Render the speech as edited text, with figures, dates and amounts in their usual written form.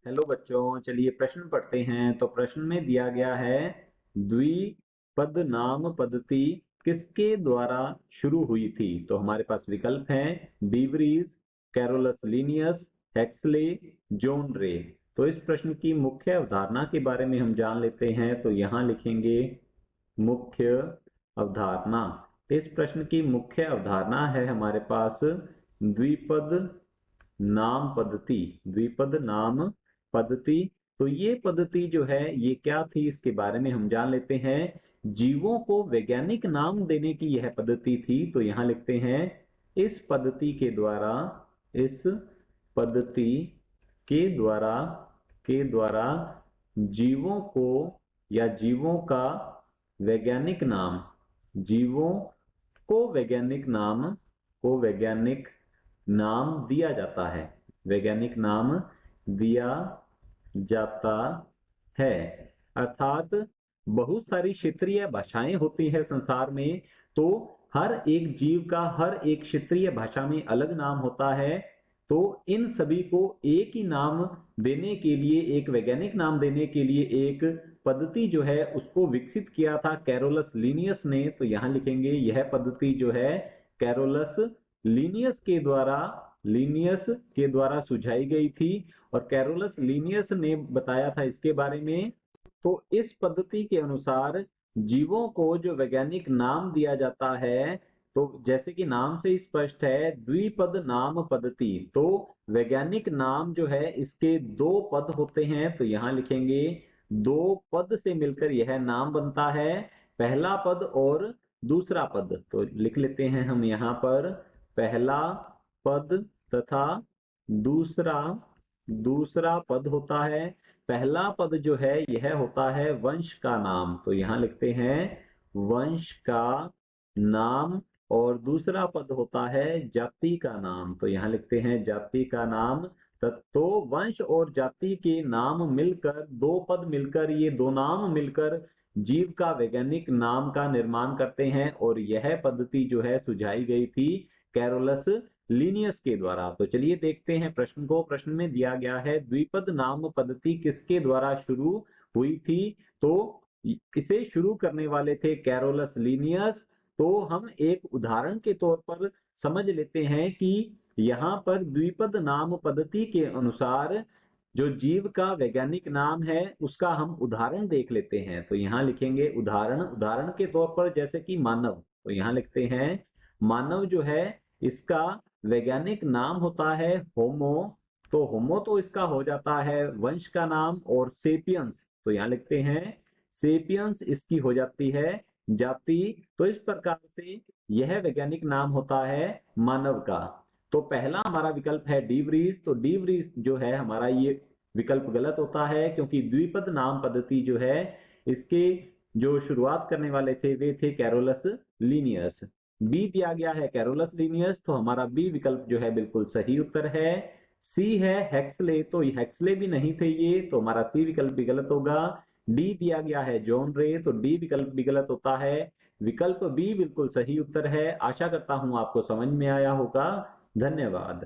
Hello बच्चों, चलिए प्रश्न पढ़ते हैं। तो प्रश्न में दिया गया है, द्विपद नाम पद्धति किसके द्वारा शुरू हुई थी। तो हमारे पास विकल्प हैं डीवरीज, कैरोलस लीनियस, हेक्सले, जॉन रे। तो इस प्रश्न की मुख्य अवधारणा के बारे में हम जान लेते हैं। तो यहाँ लिखेंगे मुख्य अवधारणा। इस प्रश्न की मुख्य अवधारणा है हमारे पास द्विपद नाम पद्धति। द्विपद नाम पद्धति, तो ये पद्धति जो है ये क्या थी, इसके बारे में हम जान लेते हैं। जीवों को वैज्ञानिक नाम देने की यह पद्धति थी। तो यहां लिखते हैं इस पद्धति के द्वारा, इस पद्धति के द्वारा जीवों को या जीवों का वैज्ञानिक नाम, जीवों को वैज्ञानिक नाम दिया जाता है, वैज्ञानिक नाम दिया जाता है। अर्थात बहुत सारी क्षेत्रीय भाषाएं होती है संसार में, तो हर एक जीव का हर एक क्षेत्रीय भाषा में अलग नाम होता है। तो इन सभी को एक ही नाम देने के लिए, एक वैज्ञानिक नाम देने के लिए एक पद्धति जो है उसको विकसित किया था कैरोलस लीनियस ने। तो यहां लिखेंगे यह पद्धति जो है कैरोलस लीनियस के द्वारा सुझाई गई थी और कैरोलस लीनियस ने बताया था इसके बारे में। तो इस पद्धति के अनुसार जीवों को जो वैज्ञानिक नाम दिया जाता है, तो जैसे कि नाम से स्पष्ट है द्विपद नाम पद्धति, तो वैज्ञानिक नाम जो है इसके दो पद होते हैं। तो यहां लिखेंगे दो पद से मिलकर यह नाम बनता है, पहला पद और दूसरा पद। तो लिख लेते हैं हम यहाँ पर पहला पद तथा दूसरा दूसरा पद होता है। पहला पद जो है यह होता है वंश का नाम। तो यहां लिखते हैं वंश का नाम, और दूसरा पद होता है जाति का नाम। तो यहां लिखते हैं जाति का नाम। तो वंश और जाति के नाम मिलकर, दो पद मिलकर, ये दो नाम मिलकर जीव का वैज्ञानिक नाम का निर्माण करते हैं। और यह पद्धति जो है सुझाई गई थी कैरोलस लीनियस के द्वारा। तो चलिए देखते हैं प्रश्न को। प्रश्न में दिया गया है द्विपद नाम पद्धति किसके द्वारा शुरू हुई थी। तो इसे शुरू करने वाले थे कैरोलस लीनियस। तो हम एक उदाहरण के तौर पर समझ लेते हैं कि यहाँ पर द्विपद नाम पद्धति के अनुसार जो जीव का वैज्ञानिक नाम है उसका हम उदाहरण देख लेते हैं। तो यहाँ लिखेंगे उदाहरण। उदाहरण के तौर पर जैसे कि मानव, तो यहाँ लिखते हैं मानव जो है इसका वैज्ञानिक नाम होता है होमो। तो होमो तो इसका हो जाता है वंश का नाम, और सेपियंस, तो यहाँ लिखते हैं सेपियंस इसकी हो जाती है जाति। तो इस प्रकार से यह वैज्ञानिक नाम होता है मानव का। तो पहला हमारा विकल्प है डीवरीज। तो डीवरीज जो है हमारा ये विकल्प गलत होता है, क्योंकि द्विपद नाम पद्धति जो है इसके जो शुरुआत करने वाले थे वे थे कैरोलस लीनियस। बी दिया गया है कैरोलस लीनियस, तो हमारा बी विकल्प जो है बिल्कुल सही उत्तर है। सी है हेक्सले, तो हेक्सले भी नहीं थे ये, तो हमारा सी विकल्प भी गलत होगा। डी दिया गया है जॉन रे, तो डी विकल्प भी गलत होता है। विकल्प बी बिल्कुल सही उत्तर है। आशा करता हूं आपको समझ में आया होगा। धन्यवाद।